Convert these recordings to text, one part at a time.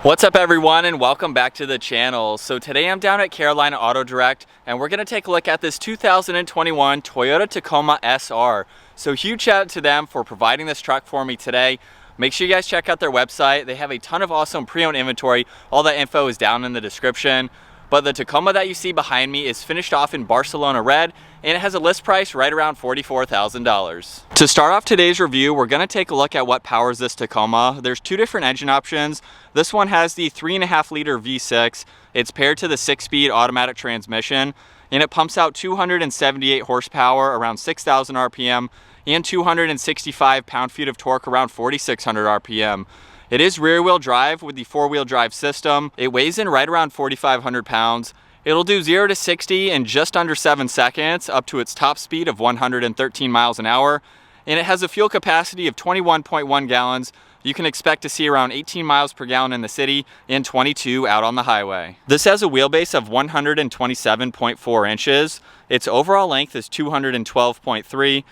What's up everyone, and welcome back to the channel. So today I'm down at Carolina Auto Direct and we're going to take a look at this 2021 Toyota Tacoma SR. So huge shout out to them for providing this truck for me today. Make sure you guys check out their website. They have a ton of awesome pre-owned inventory. All that info is down in the description. But the Tacoma that you see behind me is finished off in Barcelona red, and it has a list price right around $44,000. To start off today's review, we're going to take a look at what powers this Tacoma. There's two different engine options. This one has the 3.5 liter V6. It's paired to the 6-speed automatic transmission, and it pumps out 278 horsepower around 6,000 RPM and 265 pound-feet of torque around 4,600 RPM. It is rear-wheel drive with the 4-wheel drive system. It weighs in right around 4,500 pounds. It'll do 0 to 60 in just under 7 seconds, up to its top speed of 113 miles an hour. And it has a fuel capacity of 21.1 gallons. You can expect to see around 18 miles per gallon in the city and 22 out on the highway. This has a wheelbase of 127.4 inches. Its overall length is 212.3.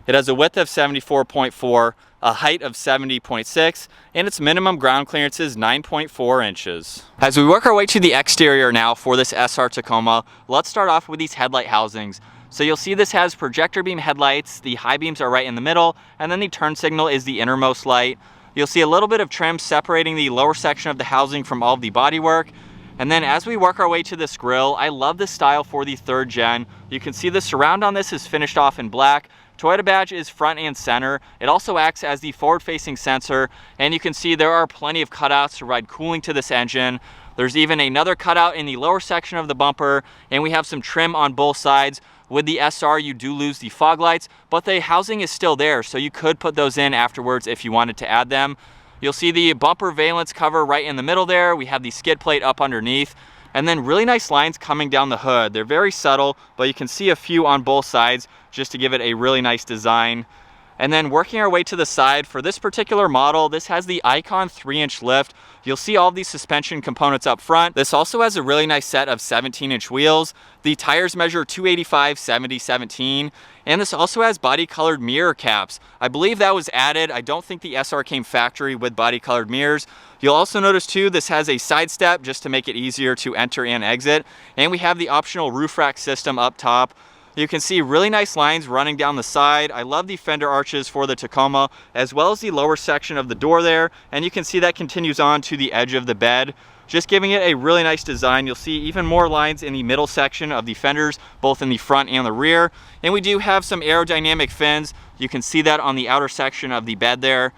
It has a width of 74.4, a height of 70.6, and its minimum ground clearance is 9.4 inches. As we work our way to the exterior now for this SR Tacoma, let's start off with these headlight housings. So you'll see this has projector beam headlights. The high beams are right in the middle, and then the turn signal is the innermost light. You'll see a little bit of trim separating the lower section of the housing from all of the bodywork. And then as we work our way to this grille, I love this style for the 3rd gen. You can see the surround on this is finished off in black. Toyota badge is front and center. It also acts as the forward-facing sensor, and you can see there are plenty of cutouts to provide cooling to this engine. There's even another cutout in the lower section of the bumper, and we have some trim on both sides. With the SR, you do lose the fog lights, but the housing is still there, so you could put those in afterwards if you wanted to add them. You'll see the bumper valence cover right in the middle there. We have the skid plate up underneath. And then really nice lines coming down the hood. They're very subtle, but you can see a few on both sides just to give it a really nice design. And then working our way to the side, for this particular model, this has the Icon 3-inch lift. You'll see all of these suspension components up front. This also has a really nice set of 17-inch wheels. The tires measure 285/70/17, and this also has body-colored mirror caps. I believe that was added. I don't think the SR came factory with body-colored mirrors. You'll also notice too, this has a side step just to make it easier to enter and exit. And we have the optional roof rack system up top. You can see really nice lines running down the side. I love the fender arches for the Tacoma, as well as the lower section of the door there. And you can see that continues on to the edge of the bed, just giving it a really nice design. You'll see even more lines in the middle section of the fenders, both in the front and the rear. And we do have some aerodynamic fins. You can see that on the outer section of the bed there.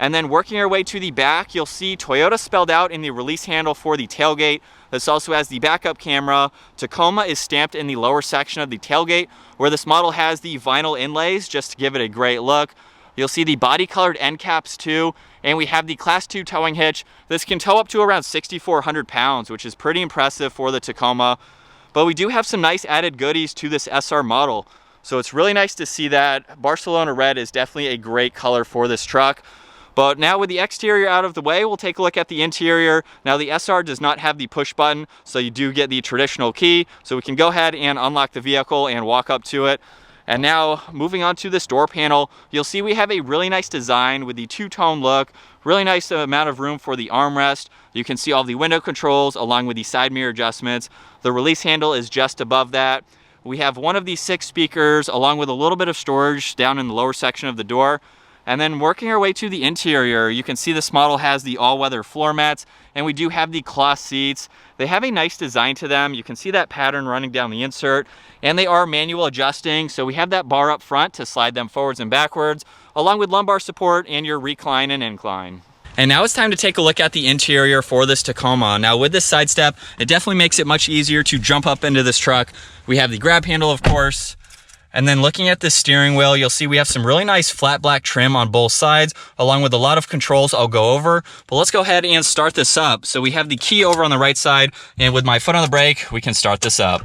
And then working our way to the back, you'll see Toyota spelled out in the release handle for the tailgate. This also has the backup camera. Tacoma is stamped in the lower section of the tailgate, where this model has the vinyl inlays just to give it a great look. You'll see the body colored end caps too, and we have the Class 2 towing hitch. This can tow up to around 6,400 pounds, which is pretty impressive for the Tacoma. But we do have some nice added goodies to this SR model. So it's really nice to see that. Barcelona red is definitely a great color for this truck. But now with the exterior out of the way, we'll take a look at the interior. Now the SR does not have the push button, so you do get the traditional key. So we can go ahead and unlock the vehicle and walk up to it. And now moving on to this door panel, you'll see we have a really nice design with the two-tone look, really nice amount of room for the armrest. You can see all the window controls along with the side mirror adjustments. The release handle is just above that. We have one of these 6 speakers along with a little bit of storage down in the lower section of the door. And then working our way to the interior, you can see this model has the all-weather floor mats, and we do have the cloth seats. They have a nice design to them. You can see that pattern running down the insert, and they are manual adjusting. So we have that bar up front to slide them forwards and backwards, along with lumbar support and your recline and incline. And now it's time to take a look at the interior for this Tacoma. Now with this side step, it definitely makes it much easier to jump up into this truck. We have the grab handle, of course. And then looking at the steering wheel, you'll see we have some really nice flat black trim on both sides, along with a lot of controls I'll go over. But let's go ahead and start this up. So we have the key over on the right side, and with my foot on the brake, we can start this up.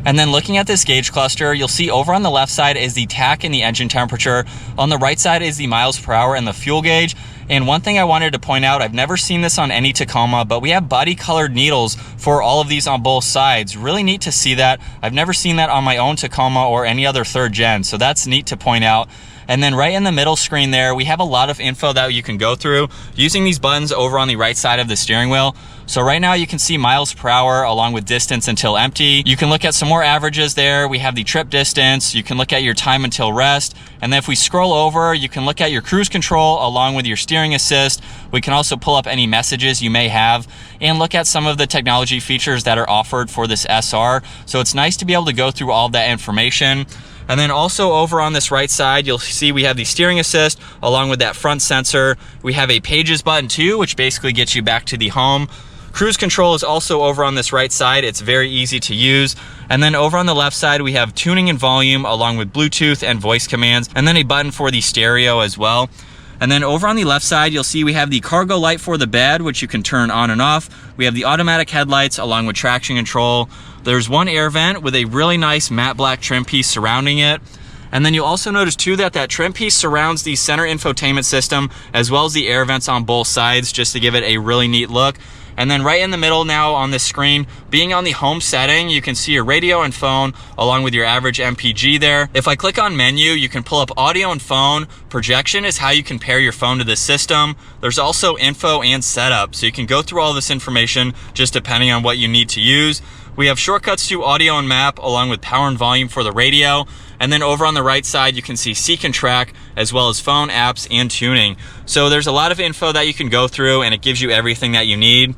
And then looking at this gauge cluster, you'll see over on the left side is the tach and the engine temperature. On the right side is the miles per hour and the fuel gauge. And one thing I wanted to point out, I've never seen this on any Tacoma, but we have body colored needles for all of these on both sides. Really neat to see that. I've never seen that on my own Tacoma or any other 3rd gen, so that's neat to point out. And then right in the middle screen there, we have a lot of info that you can go through using these buttons over on the right side of the steering wheel. So right now you can see miles per hour along with distance until empty. You can look at some more averages there. We have the trip distance. You can look at your time until rest. And then if we scroll over, you can look at your cruise control along with your steering assist. We can also pull up any messages you may have and look at some of the technology features that are offered for this SR. So it's nice to be able to go through all of that information. And then also over on this right side, you'll see we have the steering assist along with that front sensor. We have a pages button too, which basically gets you back to the home. Cruise control is also over on this right side. It's very easy to use. And then over on the left side, we have tuning and volume along with Bluetooth and voice commands, and then a button for the stereo as well. And then over on the left side, you'll see we have the cargo light for the bed, which you can turn on and off. We have the automatic headlights along with traction control. There's one air vent with a really nice matte black trim piece surrounding it. And then you'll also notice too that that trim piece surrounds the center infotainment system as well as the air vents on both sides, just to give it a really neat look. And then right in the middle now on this screen, being on the home setting, you can see your radio and phone along with your average MPG there. If I click on menu, you can pull up audio and phone. Projection is how you can pair your phone to the system. There's also info and setup, so you can go through all this information just depending on what you need to use. We have shortcuts to audio and map along with power and volume for the radio. And then over on the right side, you can see seek and track as well as phone apps and tuning. So there's a lot of info that you can go through and it gives you everything that you need.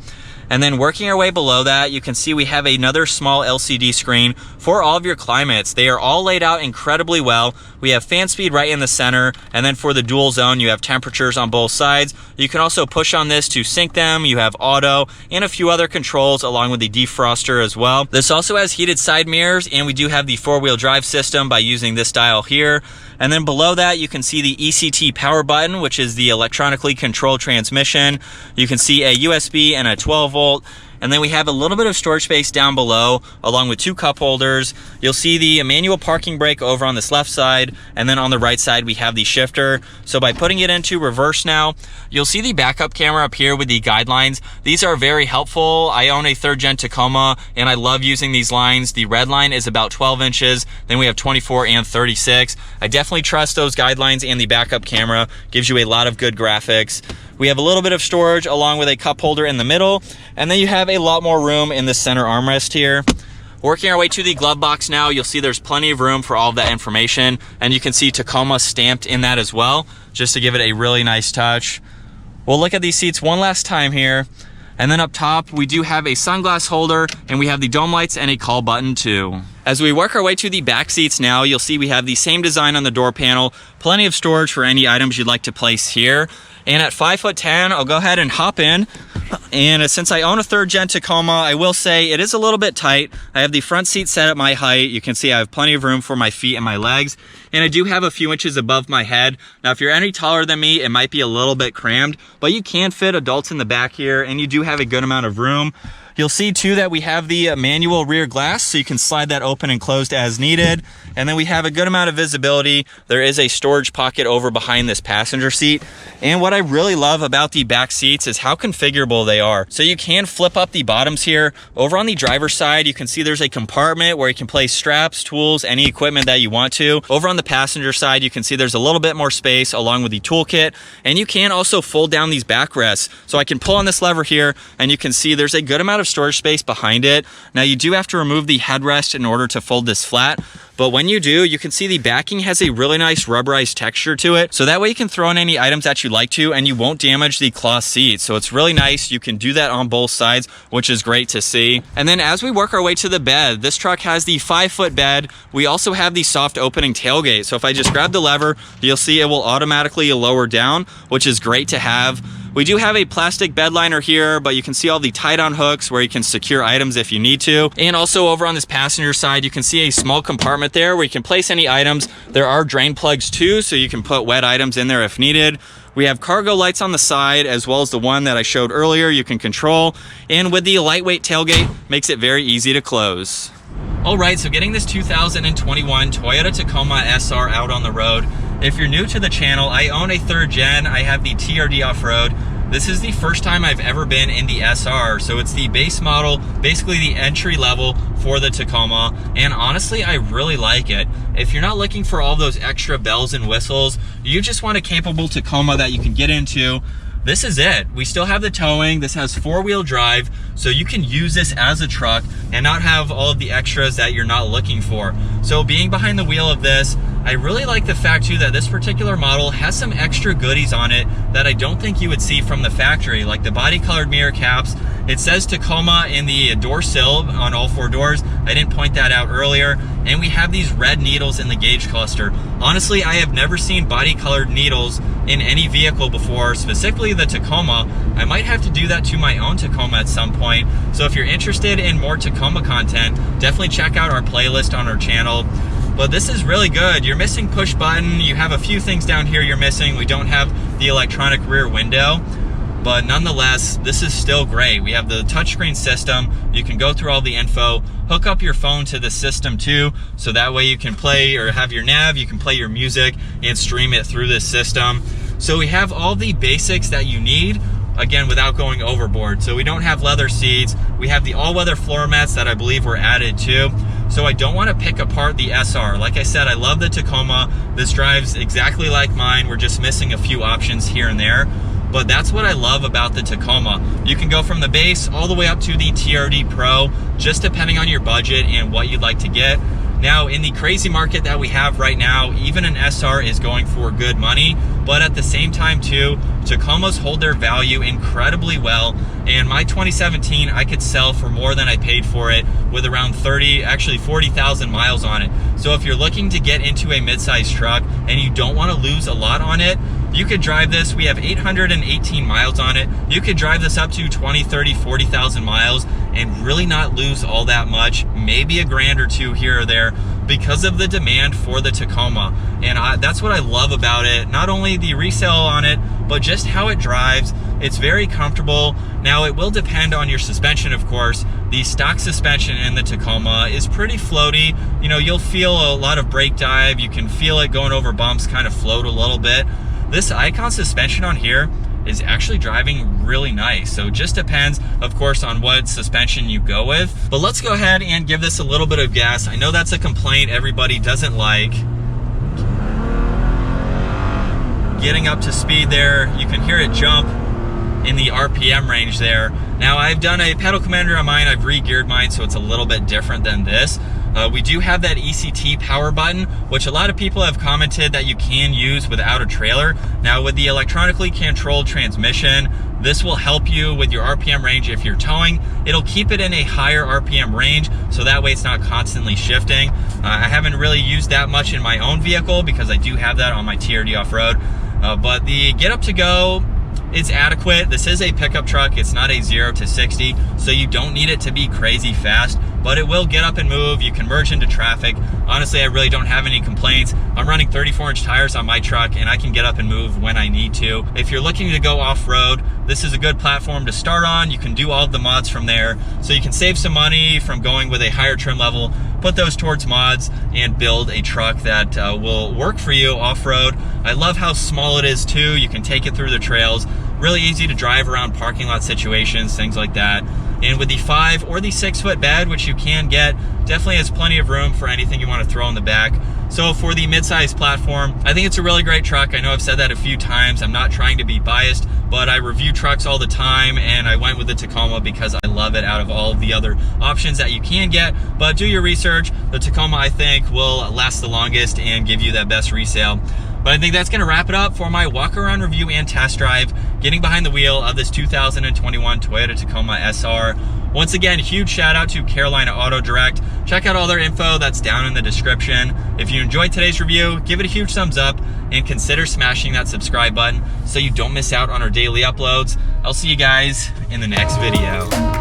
And then working our way below that, you can see we have another small LCD screen for all of your climates. They are all laid out incredibly well. We have fan speed right in the center, and then for the dual zone, you have temperatures on both sides. You can also push on this to sync them. You have auto and a few other controls along with the defroster as well. This also has heated side mirrors, and we do have the four-wheel drive system by using this dial here. And then below that, you can see the ECT power button, which is the electronically controlled transmission. You can see a USB and a 12 volt. And then we have a little bit of storage space down below, along with two cup holders. You'll see the manual parking brake over on this left side, and then on the right side, we have the shifter. So by putting it into reverse now, you'll see the backup camera up here with the guidelines. These are very helpful. I own a 3rd gen Tacoma, and I love using these lines. The red line is about 12 inches. Then we have 24 and 36. I definitely trust those guidelines, and the backup camera gives you a lot of good graphics. We have a little bit of storage along with a cup holder in the middle, and then you have a lot more room in the center armrest here. Working our way to the glove box now, you'll see there's plenty of room for all of that information, and you can see Tacoma stamped in that as well, just to give it a really nice touch. We'll look at these seats one last time here. And then up top, we do have a sunglass holder, and we have the dome lights and a call button too. As we work our way to the back seats now, you'll see we have the same design on the door panel, plenty of storage for any items you'd like to place here. And at 5'10", I'll go ahead and hop in. And since I own a 3rd gen Tacoma, I will say it is a little bit tight. I have the front seat set at my height. You can see I have plenty of room for my feet and my legs. And I do have a few inches above my head. Now, if you're any taller than me, it might be a little bit crammed, but you can fit adults in the back here, and you do have a good amount of room. You'll see too that we have the manual rear glass, so you can slide that open and closed as needed. And then we have a good amount of visibility. There is a storage pocket over behind this passenger seat. And what I really love about the back seats is how configurable they are. So you can flip up the bottoms here. Over on the driver's side, you can see there's a compartment where you can place straps, tools, any equipment that you want to. Over on the passenger side, you can see there's a little bit more space along with the toolkit. And you can also fold down these backrests. So I can pull on this lever here, and you can see there's a good amount of storage space behind it. Now you do have to remove the headrest in order to fold this flat, but when you do, you can see the backing has a really nice rubberized texture to it, so that way you can throw in any items that you like to, and you won't damage the cloth seat. So it's really nice. You can do that on both sides, which is great to see. And then as we work our way to the bed, this truck has the 5-foot bed. We also have the soft opening tailgate, so if I just grab the lever, you'll see it will automatically lower down, which is great to have. We do have a plastic bed liner here, but you can see all the tie-down hooks where you can secure items if you need to. And also over on this passenger side, you can see a small compartment there where you can place any items. There are drain plugs too, so you can put wet items in there if needed. We have cargo lights on the side, as well as the one that I showed earlier you can control. And with the lightweight tailgate, makes it very easy to close. All right, so getting this 2021 Toyota Tacoma SR out on the road. If you're new to the channel, I own a 3rd gen. I have the TRD off-road. This is the first time I've ever been in the SR, so it's the base model, basically the entry level for the Tacoma, and honestly, I really like it. If you're not looking for all those extra bells and whistles, you just want a capable Tacoma that you can get into, this is it. We still have the towing. This has 4-wheel drive, so you can use this as a truck and not have all of the extras that you're not looking for. So being behind the wheel of this, I really like the fact too that this particular model has some extra goodies on it that I don't think you would see from the factory, like the body colored mirror caps. It says Tacoma in the door sill on all 4 doors. I didn't point that out earlier. And we have these red needles in the gauge cluster. Honestly, I have never seen body colored needles in any vehicle before, specifically the Tacoma. I might have to do that to my own Tacoma at some point. So if you're interested in more Tacoma content, definitely check out our playlist on our channel. But this is really good. You're missing push button. You have a few things down here you're missing. We don't have the electronic rear window, but nonetheless, this is still great. We have the touchscreen system. You can go through all the info, hook up your phone to the system too, so that way you can play or have your nav, you can play your music and stream it through this system. So we have all the basics that you need, again, without going overboard. So we don't have leather seats. We have the all-weather floor mats that I believe were added too. So I don't want to pick apart the SR. Like I said, I love the Tacoma. This drives exactly like mine. We're just missing a few options here and there. But that's what I love about the Tacoma. You can go from the base all the way up to the TRD Pro, just depending on your budget and what you'd like to get. Now, in the crazy market that we have right now, even an SR is going for good money, but at the same time too, Tacomas hold their value incredibly well, and my 2017 I could sell for more than I paid for it with around 40,000 miles on it. So if you're looking to get into a mid-size truck and you don't want to lose a lot on it, you could drive this. We have 818 miles on it. You could drive this up to 20, 30, 40,000 miles and really not lose all that much, maybe a grand or two here or there, because of the demand for the Tacoma. And that's what I love about it. Not only the resale on it, but just how it drives. It's very comfortable. Now, it will depend on your suspension, of course. The stock suspension in the Tacoma is pretty floaty. You know, you'll feel a lot of brake dive. You can feel it going over bumps, kind of float a little bit. This Icon suspension on here is actually driving really nice. So it just depends, of course, on what suspension you go with. But let's go ahead and give this a little bit of gas. I know that's a complaint everybody doesn't like. Getting up to speed there, you can hear it jump in the RPM range there. Now, I've done a pedal commander on mine. I've re-geared mine, so it's a little bit different than this. We do have that ECT power button, which a lot of people have commented that you can use without a trailer. Now, with the electronically controlled transmission, this will help you with your RPM range if you're towing. It'll keep it in a higher RPM range, so that way it's not constantly shifting. I haven't really used that much in my own vehicle because I do have that on my TRD off-road. But the get up to go, it's adequate. This is a pickup truck. It's not a 0 to 60, so you don't need it to be crazy fast, but it will get up and move. You can merge into traffic. Honestly, I really don't have any complaints. I'm running 34-inch tires on my truck, and I can get up and move when I need to. If you're looking to go off-road, this is a good platform to start on. You can do all of the mods from there, so you can save some money from going with a higher trim level, put those towards mods, and build a truck that will work for you off-road. I love how small it is too. You can take it through the trails. Really easy to drive around parking lot situations, things like that. And with the 5 or the 6 foot bed, which you can get, definitely has plenty of room for anything you want to throw in the back. So for the mid-size platform, I think it's a really great truck. I know I've said that a few times. I'm not trying to be biased, but I review trucks all the time, and I went with the Tacoma because I love it out of all of the other options that you can get. But do your research. The Tacoma, I think, will last the longest and give you that best resale. But I think that's going to wrap it up for my walk-around review and test drive, getting behind the wheel of this 2021 Toyota Tacoma SR. Once again, huge shout out to Carolina Auto Direct. Check out all their info, that's down in the description. If you enjoyed today's review, give it a huge thumbs up and consider smashing that subscribe button so you don't miss out on our daily uploads. I'll see you guys in the next video.